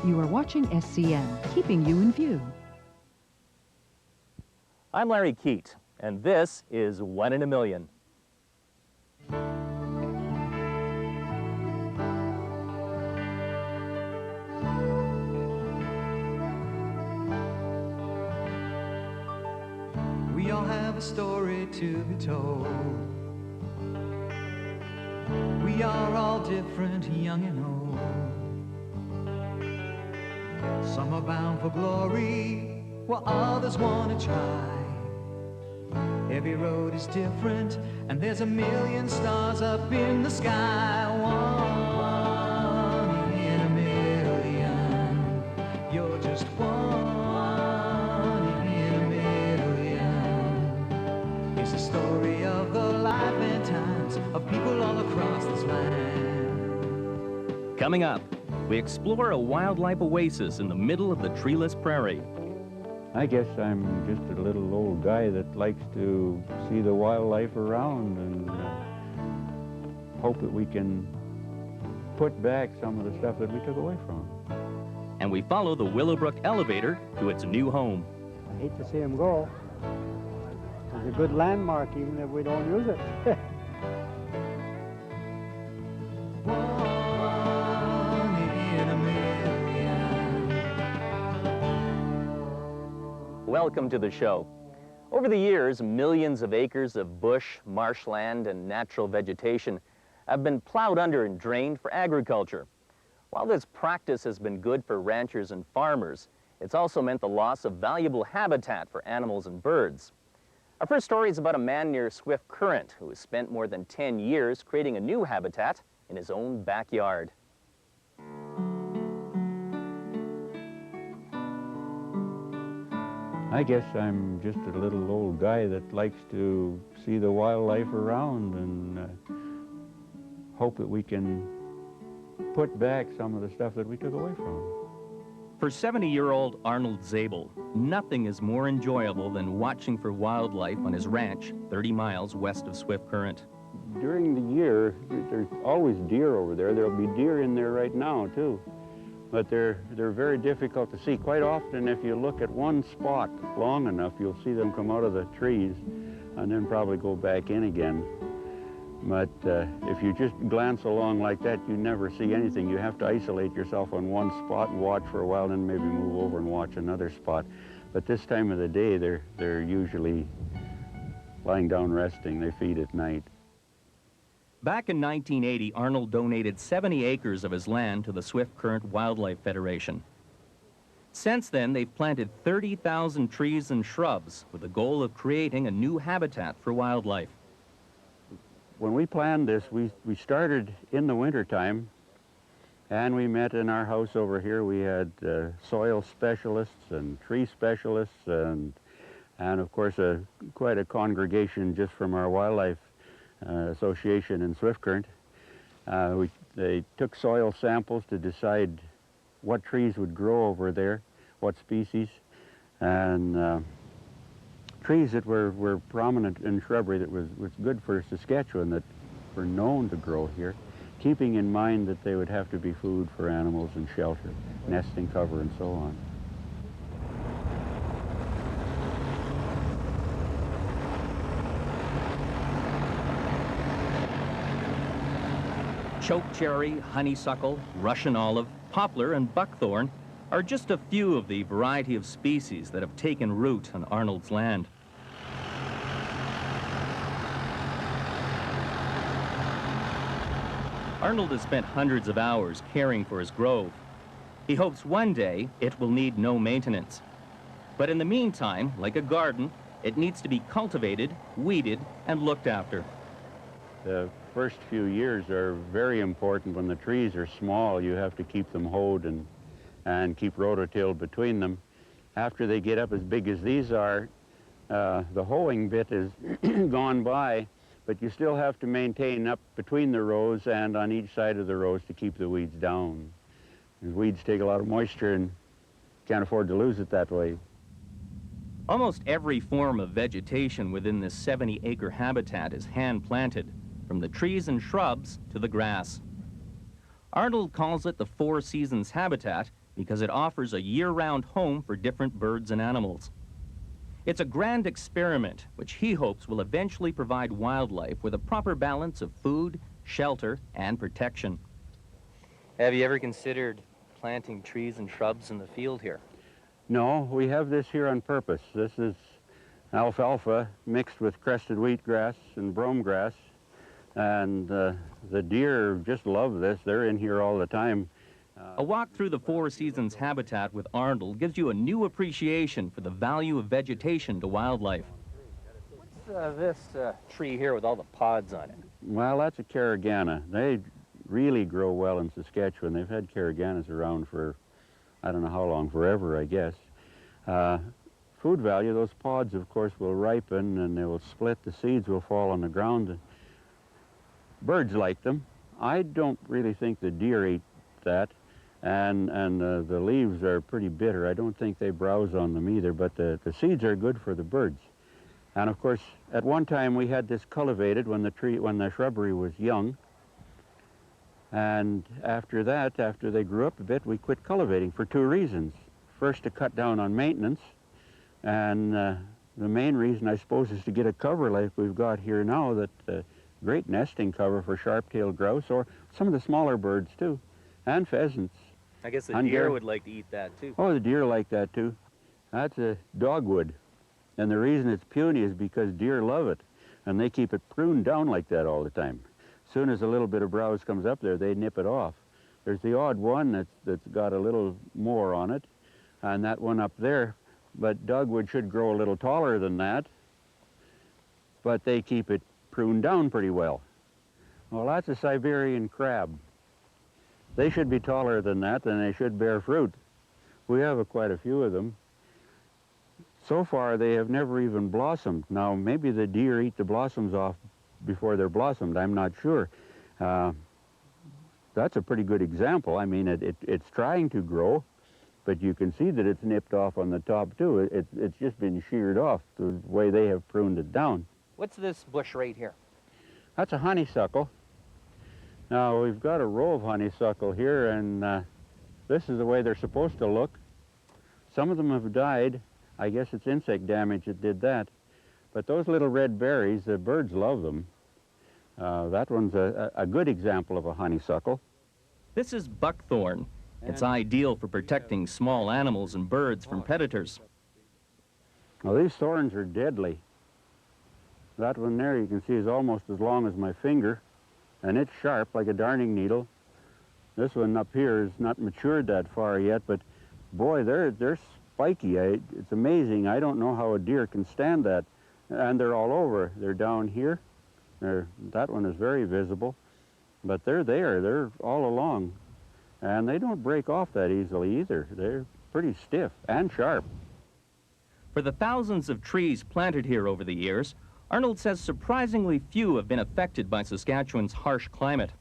You are watching SCN, keeping you in view. I'm Larry Keat, and this is 1 in a Million. We all have a story to be told. We are all different, young and old. Some are bound for glory, while others want to try. Every road is different, and there's a million stars up in the sky. 1 in a million. You're just 1 in a million. It's the story of the life and times of people all across this land. Coming up, we explore a wildlife oasis in the middle of the treeless prairie. I guess I'm just a little old guy that likes to see the wildlife around and hope that we can put back some of the stuff that we took away from. And we follow the Willowbrook elevator to its new home. I hate to see them go. It's a good landmark even if we don't use it. Welcome to the show. Over the years, millions of acres of bush, marshland, and natural vegetation have been plowed under and drained for agriculture. While this practice has been good for ranchers and farmers, it's also meant the loss of valuable habitat for animals and birds. Our first story is about a man near Swift Current who has spent more than 10 years creating a new habitat in his own backyard. I guess I'm just a little old guy that likes to see the wildlife around and hope that we can put back some of the stuff that we took away from. For 70-year-old Arnold Zabel, nothing is more enjoyable than watching for wildlife on his ranch 30 miles west of Swift Current. During the year, there's always deer over there. There'll be deer in there right now, too. But they're very difficult to see. Quite often, if you look at one spot long enough, you'll see them come out of the trees and then probably go back in again. But if you just glance along like that, you never see anything. You have to isolate yourself on one spot and watch for a while, then maybe move over and watch another spot. But this time of the day, they're usually lying down resting. They feed at night. Back in 1980, Arnold donated 70 acres of his land to the Swift Current Wildlife Federation. Since then, they've planted 30,000 trees and shrubs with the goal of creating a new habitat for wildlife. When we planned this, we started in the wintertime, and we met in our house over here. We had soil specialists and tree specialists and of course, quite a congregation just from our wildlife association in Swift Current. They took soil samples to decide what trees would grow over there, what species, and trees that were prominent in shrubbery that was good for Saskatchewan, that were known to grow here, keeping in mind that they would have to be food for animals and shelter, nesting cover, and so on. Chokecherry, honeysuckle, Russian olive, poplar, and buckthorn are just a few of the variety of species that have taken root on Arnold's land. Arnold has spent hundreds of hours caring for his grove. He hopes one day it will need no maintenance. But in the meantime, like a garden, it needs to be cultivated, weeded, and looked after. The first few years are very important. When the trees are small, you have to keep them hoed and keep rototilled between them. After they get up as big as these are, the hoeing bit is gone by, but you still have to maintain up between the rows and on each side of the rows to keep the weeds down. And weeds take a lot of moisture and can't afford to lose it that way. Almost every form of vegetation within this 70-acre habitat is hand-planted, from the trees and shrubs to the grass. Arnold calls it the Four Seasons habitat because it offers a year-round home for different birds and animals. It's a grand experiment which he hopes will eventually provide wildlife with a proper balance of food, shelter, and protection. Have you ever considered planting trees and shrubs in the field here? No, we have this here on purpose. This is alfalfa mixed with crested wheatgrass and brome grass. And the deer just love this. They're in here all the time. A walk through the Four Seasons habitat with Arnold gives you a new appreciation for the value of vegetation to wildlife. What's this tree here with all the pods on it? Well, that's a caragana. They really grow well in Saskatchewan. They've had caraganas around for, I don't know how long, forever, I guess. Food value, those pods, of course, will ripen and they will split. The seeds will fall on the ground. Birds like them. I don't really think the deer eat that. And the leaves are pretty bitter. I don't think they browse on them either, but the seeds are good for the birds. And of course, at one time we had this cultivated when the shrubbery was young. And after that, after they grew up a bit, we quit cultivating for two reasons. First, to cut down on maintenance, and the main reason, I suppose, is to get a cover like we've got here now, that great nesting cover for sharp-tailed grouse, or some of the smaller birds too, and pheasants. I guess the deer would like to eat that too. Oh, the deer like that too. That's a dogwood. And the reason it's puny is because deer love it, and they keep it pruned down like that all the time. As soon as a little bit of browse comes up there, they nip it off. There's the odd one that's got a little more on it, and that one up there. But dogwood should grow a little taller than that, but they keep it pruned down pretty well. Well, that's a Siberian crab. They should be taller than that, and they should bear fruit. We have quite a few of them. So far, they have never even blossomed. Now, maybe the deer eat the blossoms off before they're blossomed. I'm not sure. That's a pretty good example. I mean, it's trying to grow, but you can see that it's nipped off on the top, too. It's just been sheared off the way they have pruned it down. What's this bush right here? That's a honeysuckle. Now, we've got a row of honeysuckle here, and this is the way they're supposed to look. Some of them have died. I guess it's insect damage that did that. But those little red berries, the birds love them. That one's a good example of a honeysuckle. This is buckthorn. It's ideal for protecting small animals and birds from predators. Now, these thorns are deadly. That one there, you can see, is almost as long as my finger, and it's sharp like a darning needle. This one up here is not matured that far yet, but boy, they're spiky. It's amazing. I don't know how a deer can stand that. And they're all over. They're down here. That one is very visible, but they're there. They're all along, and they don't break off that easily either. They're pretty stiff and sharp. For the thousands of trees planted here over the years, Arnold says surprisingly few have been affected by Saskatchewan's harsh climate.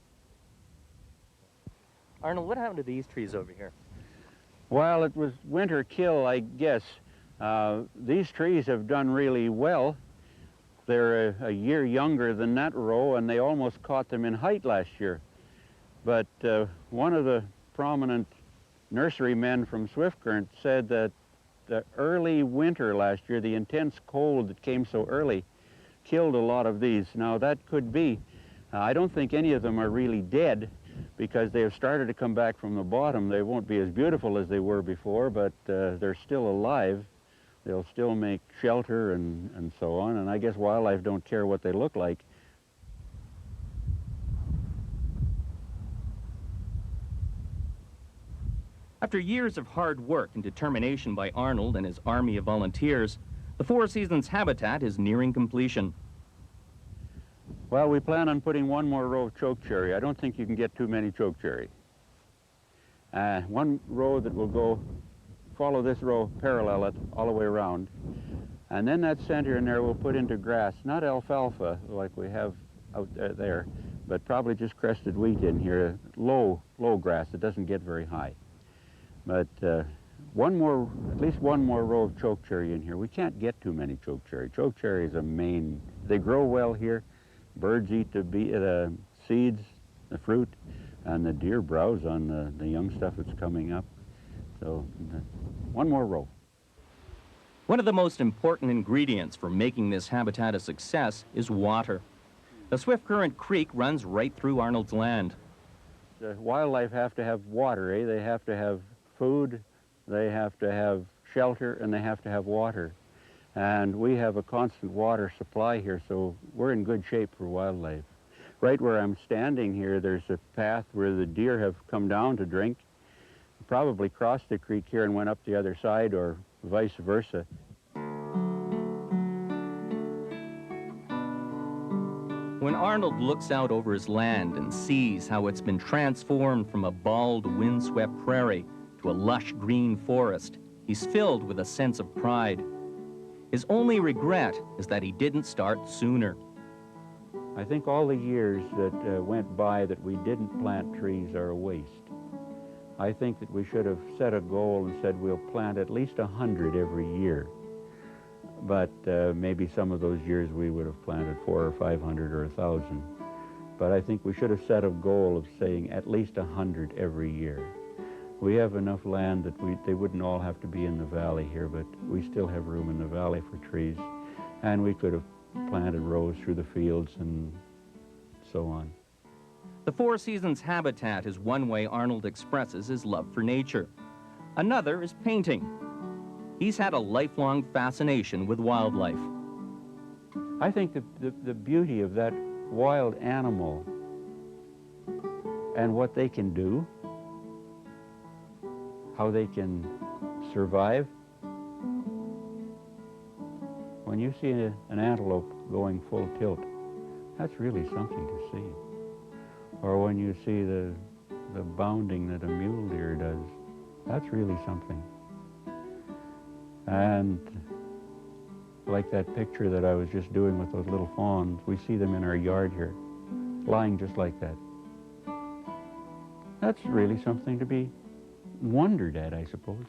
Arnold, what happened to these trees over here? Well, it was winter kill, I guess. These trees have done really well. They're a year younger than that row, and they almost caught them in height last year. But one of the prominent nurserymen from Swift Current said that the early winter last year, the intense cold that came so early, killed a lot of these. Now, that could be. I don't think any of them are really dead, because they have started to come back from the bottom. They won't be as beautiful as they were before, but they're still alive. They'll still make shelter and so on, and I guess wildlife don't care what they look like. After years of hard work and determination by Arnold and his army of volunteers, the Four Seasons habitat is nearing completion. Well, we plan on putting one more row of chokecherry. I don't think you can get too many chokecherry. One row that will follow this row, parallel it all the way around. And then that center in there we'll put into grass, not alfalfa like we have out there, but probably just crested wheat in here, low grass. It doesn't get very high. But at least one more row of chokecherry in here. We can't get too many chokecherry. Chokecherry is a main, they grow well here. Birds eat the seeds, the fruit, and the deer browse on the young stuff that's coming up. So one more row. One of the most important ingredients for making this habitat a success is water. The Swift Current Creek runs right through Arnold's land. The wildlife have to have water, eh? They have to have food, they have to have shelter, and they have to have water. And we have a constant water supply here, so we're in good shape for wildlife. Right where I'm standing here, there's a path where the deer have come down to drink, probably crossed the creek here and went up the other side, or vice versa. When Arnold looks out over his land and sees how it's been transformed from a bald, windswept prairie to a lush green forest, he's filled with a sense of pride. His only regret is that he didn't start sooner. I think all the years that went by that we didn't plant trees are a waste. I think that we should have set a goal and said we'll plant at least 100 every year. But maybe some of those years we would have planted 400 or 500 or 1,000. But I think we should have set a goal of saying at least 100 every year. We have enough land that they wouldn't all have to be in the valley here, but we still have room in the valley for trees. And we could have planted rows through the fields and so on. The Four Seasons habitat is one way Arnold expresses his love for nature. Another is painting. He's had a lifelong fascination with wildlife. I think the beauty of that wild animal and what they can do, how they can survive. When you see an antelope going full tilt, that's really something to see. Or when you see the bounding that a mule deer does, that's really something. And like that picture that I was just doing with those little fawns, we see them in our yard here, lying just like that. That's really something to be wondered at, I suppose.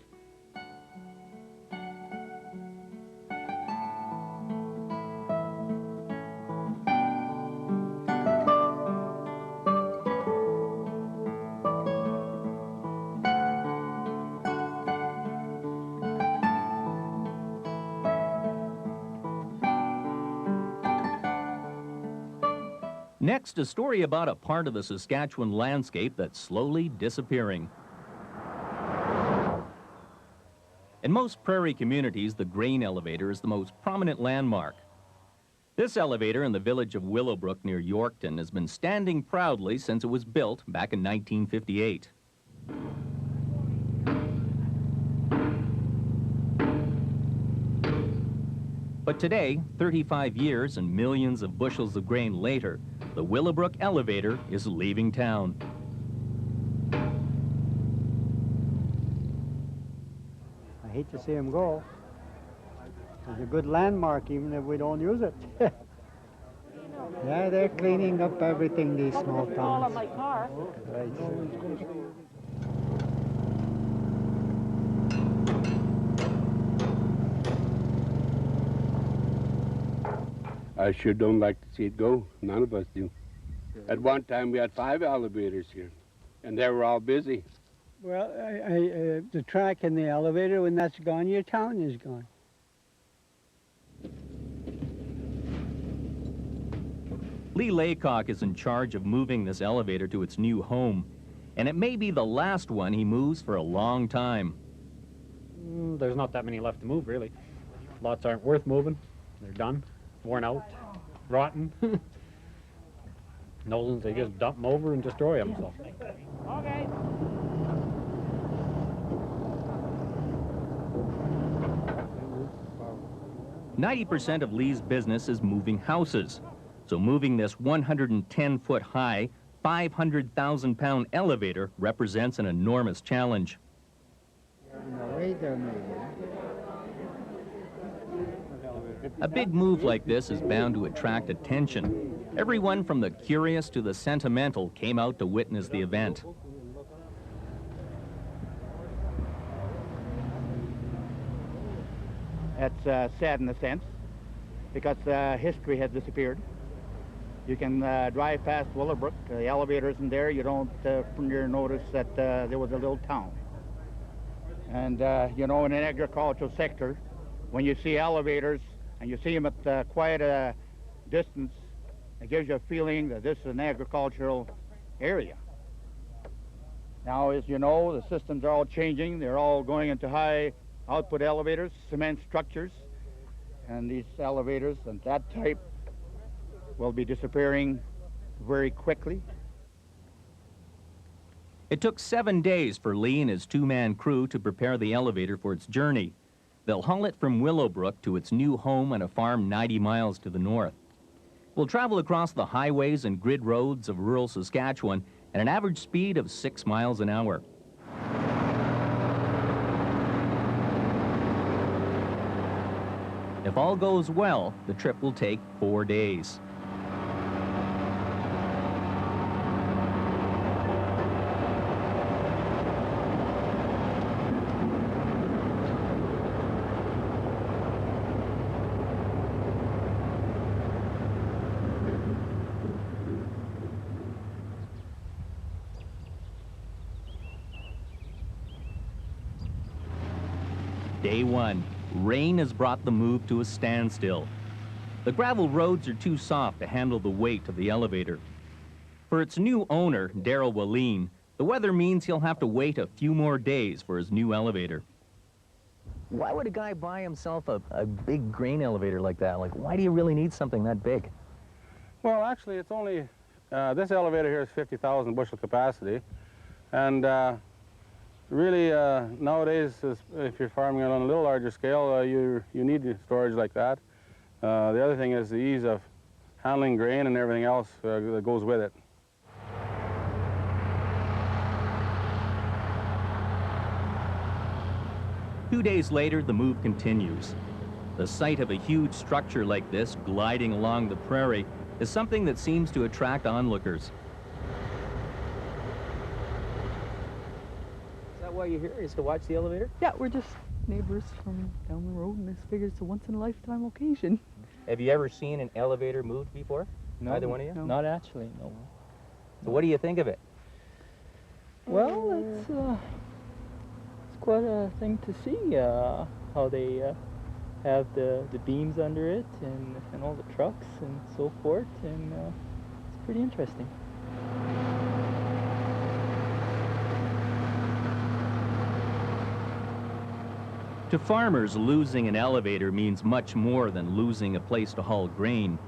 Next, a story about a part of the Saskatchewan landscape that's slowly disappearing. In most prairie communities, the grain elevator is the most prominent landmark. This elevator in the village of Willowbrook near Yorkton has been standing proudly since it was built back in 1958. But today, 35 years and millions of bushels of grain later, the Willowbrook elevator is leaving town. I hate to see them go. It's a good landmark, even if we don't use it. Yeah, they're cleaning up everything, these small towns. All of my car. Right. I sure don't like to see it go. None of us do. At one time, we had 5 elevators here, and they were all busy. Well, the track and the elevator, when that's gone, your town is gone. Lee Laycock is in charge of moving this elevator to its new home, and it may be the last one he moves for a long time. There's not that many left to move, really. Lots aren't worth moving. They're done, worn out, rotten. Nolans, they just dump them over and destroy them. So. Okay. "90% of Lee's business is moving houses. So moving this 110-foot high, 500,000-pound elevator represents an enormous challenge. A big move like this is bound to attract attention. Everyone from the curious to the sentimental came out to witness the event. It's sad in a sense, because history has disappeared. You can drive past Willowbrook, the elevator isn't there, you don't notice that there was a little town. And, you know, in an agricultural sector, when you see elevators and you see them at quite a distance, it gives you a feeling that this is an agricultural area. Now, as you know, the systems are all changing. They're all going into high output elevators, cement structures, and these elevators and that type will be disappearing very quickly. It took 7 days for Lee and his two-man crew to prepare the elevator for its journey. They'll haul it from Willowbrook to its new home on a farm 90 miles to the north. We'll travel across the highways and grid roads of rural Saskatchewan at an average speed of 6 miles an hour. If all goes well, the trip will take 4 days. Day 1, rain has brought the move to a standstill. The gravel roads are too soft to handle the weight of the elevator. For its new owner, Darrell Walleen, the weather means he'll have to wait a few more days for his new elevator. Why would a guy buy himself a big grain elevator like that? Like, why do you really need something that big? Well, actually, it's only, this elevator here is 50,000 bushel capacity. And really, nowadays, if you're farming on a little larger scale, you need storage like that. The other thing is the ease of handling grain and everything else that goes with it. Two days later, the move continues. The sight of a huge structure like this gliding along the prairie is something that seems to attract onlookers. Why you're here is to watch the elevator? Yeah, we're just neighbors from down the road, and this figures it's a once-in-a-lifetime occasion. Have you ever seen an elevator moved before? No. Either one of you? No. Not actually, no. So what do you think of it? Well, it's quite a thing to see, how they have the beams under it and all the trucks and so forth, and it's pretty interesting. To farmers, losing an elevator means much more than losing a place to haul grain.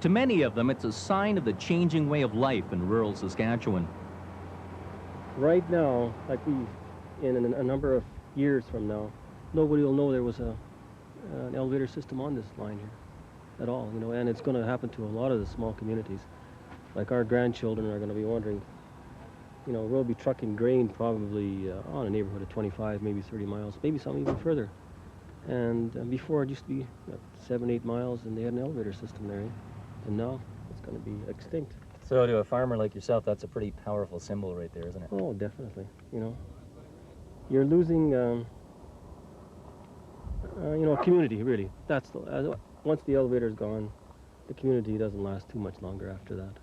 To many of them, it's a sign of the changing way of life in rural Saskatchewan. Right now, like in a number of years from now, nobody will know there was an elevator system on this line here at all, you know, and it's going to happen to a lot of the small communities. Like our grandchildren are going to be wondering, you know, we'll be trucking grain probably on a neighborhood of 25, maybe 30 miles, maybe some even further. And before it used to be 7, 8 miles, and they had an elevator system there. And now it's going to be extinct. So to a farmer like yourself, that's a pretty powerful symbol right there, isn't it? Oh, definitely. You know, you're losing, you know, a community, really. That's once the elevator's gone, the community doesn't last too much longer after that.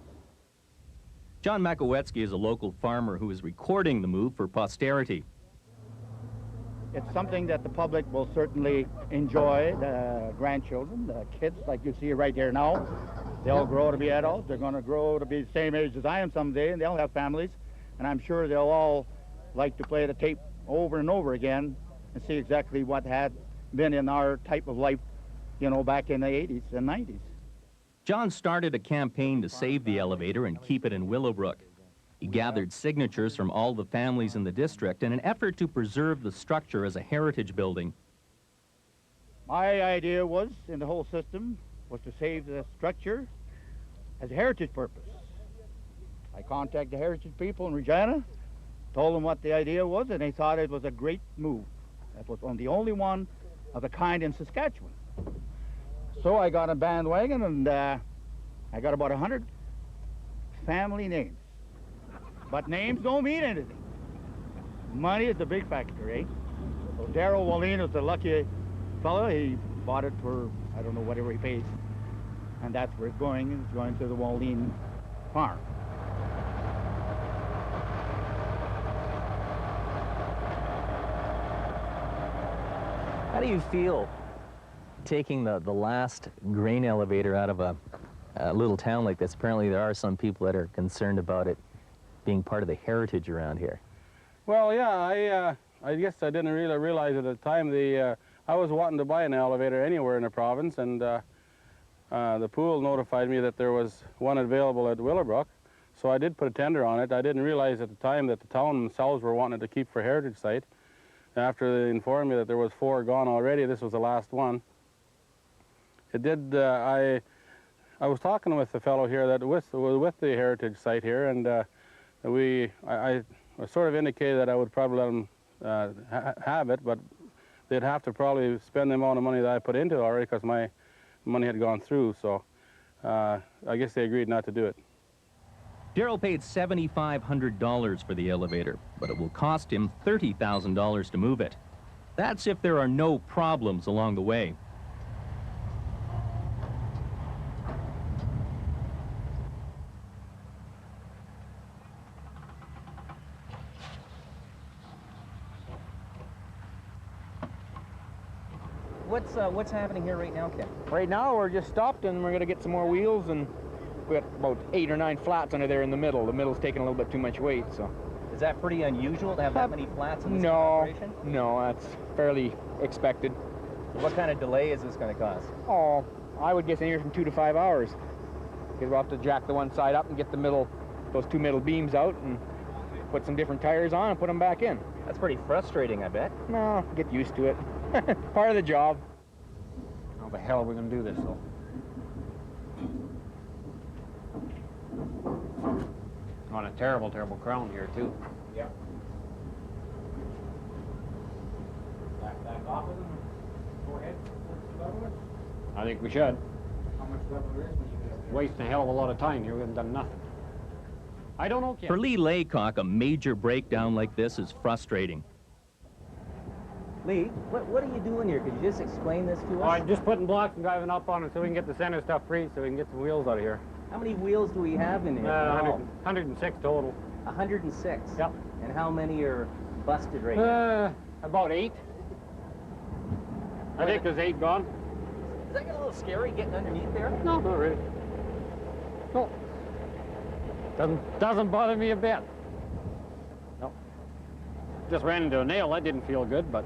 John Makowetsky is a local farmer who is recording the move for posterity. It's something that the public will certainly enjoy, the grandchildren, the kids, like you see right here now. They'll grow to be adults. They're going to grow to be the same age as I am someday, and they'll have families. And I'm sure they'll all like to play the tape over and over again and see exactly what had been in our type of life, you know, back in the 80s and 90s. John started a campaign to save the elevator and keep it in Willowbrook. He gathered signatures from all the families in the district in an effort to preserve the structure as a heritage building. My idea was, in the whole system, was to save the structure as a heritage purpose. I contacted the heritage people in Regina, told them what the idea was, and they thought it was a great move. That was the only one of the kind in Saskatchewan. So I got a bandwagon, and I got about 100 family names. But names don't mean anything. Money is the big factor, eh? So Darrell Walleen was the lucky fellow. He bought it for, I don't know, whatever he pays. And that's where it's going. It's going to the Walleen farm. How do you feel taking the last grain elevator out of a little town like this? Apparently there are some people that are concerned about it being part of the heritage around here. Well, yeah, I guess I didn't really realize at the time I was wanting to buy an elevator anywhere in the province, and the pool notified me that there was one available at Willowbrook, so I did put a tender on it. I didn't realize at the time that the town themselves were wanting to keep for heritage site. After they informed me that there was 4 gone already, this was the last one. It did. I was talking with the fellow here that with the heritage site here, and I sort of indicated that I would probably let them have it, but they'd have to probably spend the amount of money that I put into it already, because my money had gone through. So I guess they agreed not to do it. Darrell paid $7,500 for the elevator, but it will cost him $30,000 to move it. That's if there are no problems along the way. What's happening here right now, Ken? Right now, we're just stopped, and we're going to get some more wheels, and we got about 8 or 9 flats under there in the middle. The middle's taking a little bit too much weight, so. Is that pretty unusual to have that many flats in this operation? No, that's fairly expected. What kind of delay is this going to cause? Oh, I would guess anywhere from 2 to 5 hours. Because we'll have to jack the one side up and get those 2 middle beams out and put some different tires on and put them back in. That's pretty frustrating, I bet. No, get used to it. Part of the job. How the hell are we going to do this, though? On a terrible, terrible crown here, too. Yeah. Back off of them and go ahead. I think we should. How much level there is when you get up there? Wasting a hell of a lot of time here. We haven't done nothing. I don't know, Ken. For Lee Laycock, a major breakdown like this is frustrating. Lee, what are you doing here? Could you just explain this to us? I'm just putting blocks and driving up on it so we can get the center stuff free, so we can get some wheels out of here. How many wheels do we have in here? 106 total. 106? Yep. And how many are busted right now? About 8. I think there's 8 gone. Does that get a little scary getting underneath there? No, not really. No. Doesn't bother me a bit. No. Just ran into a nail. That didn't feel good, but...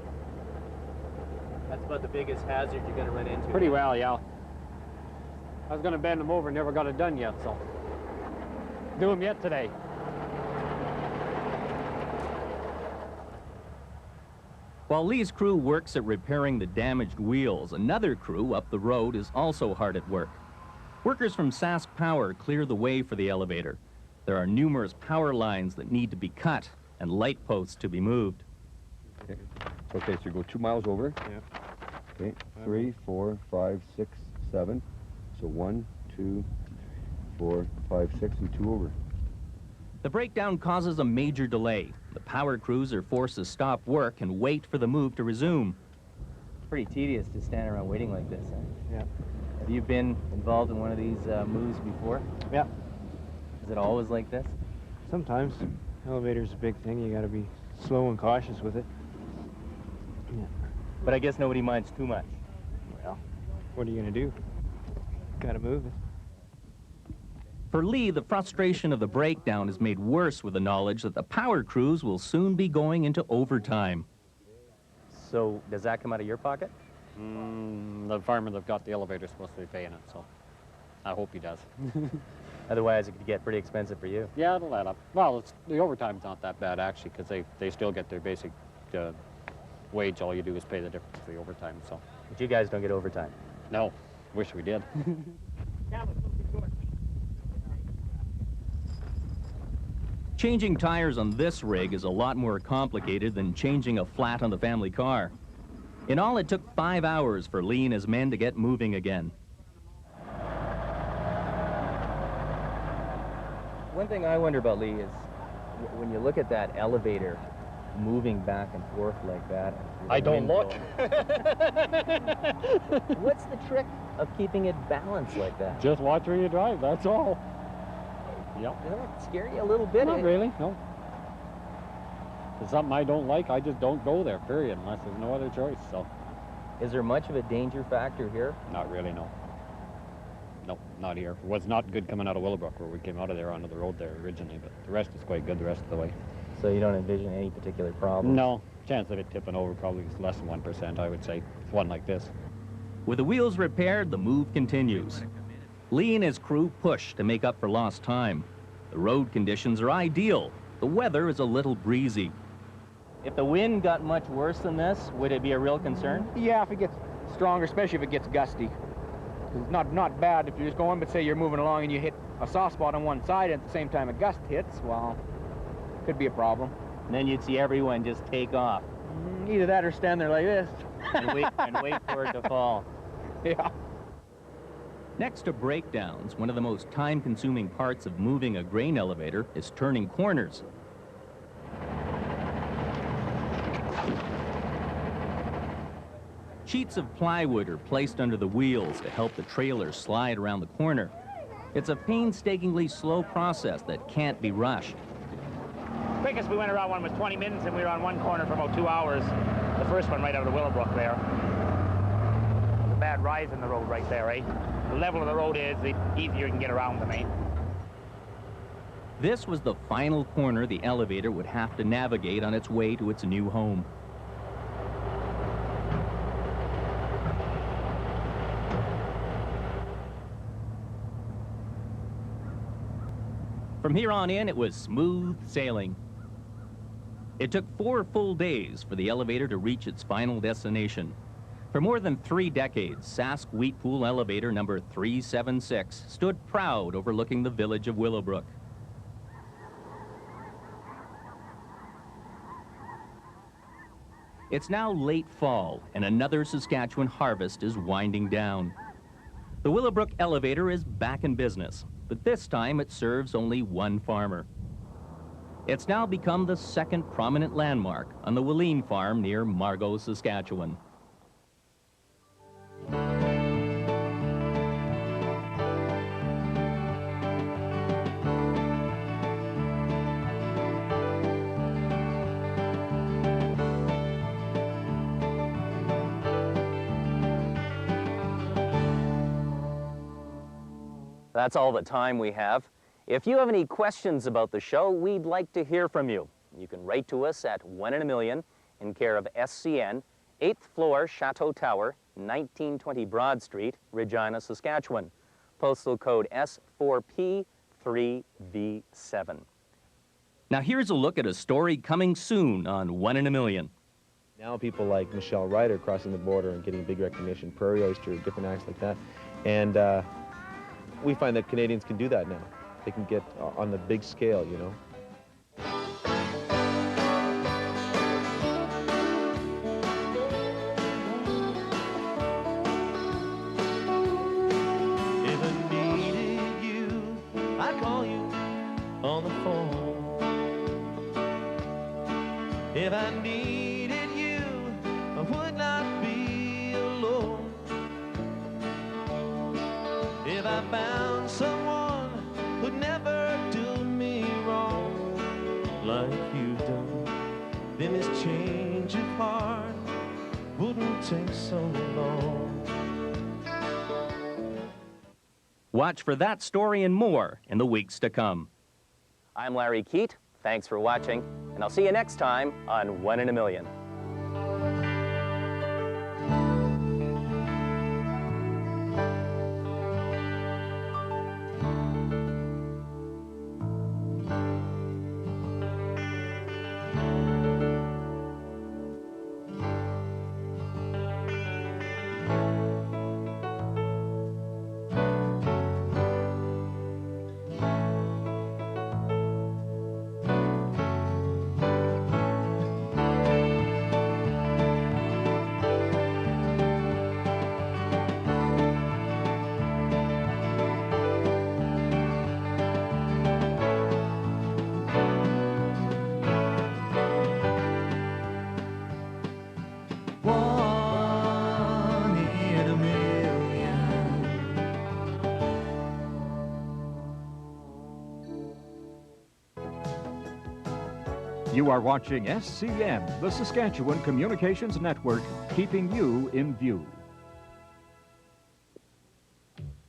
That's about the biggest hazard you're going to run into. Pretty well, yeah. I was going to bend them over, never got it done yet, so... Do them yet today. While Lee's crew works at repairing the damaged wheels, another crew up the road is also hard at work. Workers from Sask Power clear the way for the elevator. There are numerous power lines that need to be cut and light posts to be moved. Okay, so you go 2 miles over. Yeah. Okay, 3, 4, 5, 6, 7. So 1, 2, 4, 5, 6, and 2 over. The breakdown causes a major delay. The power crews are forced to stop work and wait for the move to resume. It's pretty tedious to stand around waiting like this, huh? Yeah. Have you been involved in one of these moves before? Yeah. Is it always like this? Sometimes. Elevator's a big thing. You got to be slow and cautious with it. Yeah. But I guess nobody minds too much. Well, what are you going to do? Got to move it. For Lee, the frustration of the breakdown is made worse with the knowledge that the power crews will soon be going into overtime. So, does that come out of your pocket? The farmer that got the elevator is supposed to be paying it, so I hope he does. Otherwise, it could get pretty expensive for you. Yeah, it'll add up. Well, the overtime's not that bad, actually, because they still get their basic wage. All you do is pay the difference for the overtime, so. But you guys don't get overtime? No. Wish we did. Changing tires on this rig is a lot more complicated than changing a flat on the family car. In all, it took 5 hours for Lee and his men to get moving again. One thing I wonder about, Lee, is when you look at that elevator moving back and forth like that. I don't look. What's the trick of keeping it balanced like that? Just watch where you drive, that's all. Yep. Doesn't it scare you a little bit? Not really, no. If it's something I don't like, I just don't go there, period, unless there's no other choice, so. Is there much of a danger factor here? Not really, no. No, not here. It was not good coming out of Willowbrook, where we came out of there onto the road there originally, but the rest is quite good the rest of the way. So you don't envision any particular problem? No. Chance of it tipping over probably is less than 1%, I would say. It's one like this. With the wheels repaired, the move continues. Lee and his crew push to make up for lost time. The road conditions are ideal. The weather is a little breezy. If the wind got much worse than this, would it be a real concern? Yeah, if it gets stronger, especially if it gets gusty. It's not bad if you're just going, but say you're moving along and you hit a soft spot on one side and at the same time a gust hits, well, could be a problem. And then you'd see everyone just take off. Either that or stand there like this. and wait for it to fall. Yeah. Next to breakdowns, one of the most time-consuming parts of moving a grain elevator is turning corners. Sheets of plywood are placed under the wheels to help the trailer slide around the corner. It's a painstakingly slow process that can't be rushed. Quickest we went around one was 20 minutes, and we were on one corner for about 2 hours. The first one right out of Willowbrook there. There's a bad rise in the road right there, eh? The level of the road is, the easier you can get around them, eh? This was the final corner the elevator would have to navigate on its way to its new home. From here on in, it was smooth sailing. It took 4 full days for the elevator to reach its final destination. For more than 3 decades, Sask Wheatpool Elevator number 376 stood proud overlooking the village of Willowbrook. It's now late fall, and another Saskatchewan harvest is winding down. The Willowbrook elevator is back in business, but this time it serves only one farmer. It's now become the second prominent landmark on the Willeen farm near Margot, Saskatchewan. That's all the time we have. If you have any questions about the show, we'd like to hear from you. You can write to us at 1 in a Million in care of SCN, 8th floor, Chateau Tower, 1920 Broad Street, Regina, Saskatchewan. Postal code S4P3V7. Now here's a look at a story coming soon on 1 in a Million. Now people like Michelle Ryder crossing the border and getting big recognition, Prairie Oyster, different acts like that. And we find that Canadians can do that now. They can get on the big scale, you know. If I needed you, I'd call you on the phone. If I needed you, I would not be alone. If I found someone who'd never do me wrong like you've done, then this change of heart wouldn't take so long. Watch for that story and more in the weeks to come. I'm Larry Keat. Thanks for watching, and I'll see you next time on 1 in a Million. You are watching SCN, the Saskatchewan Communications Network, keeping you in view.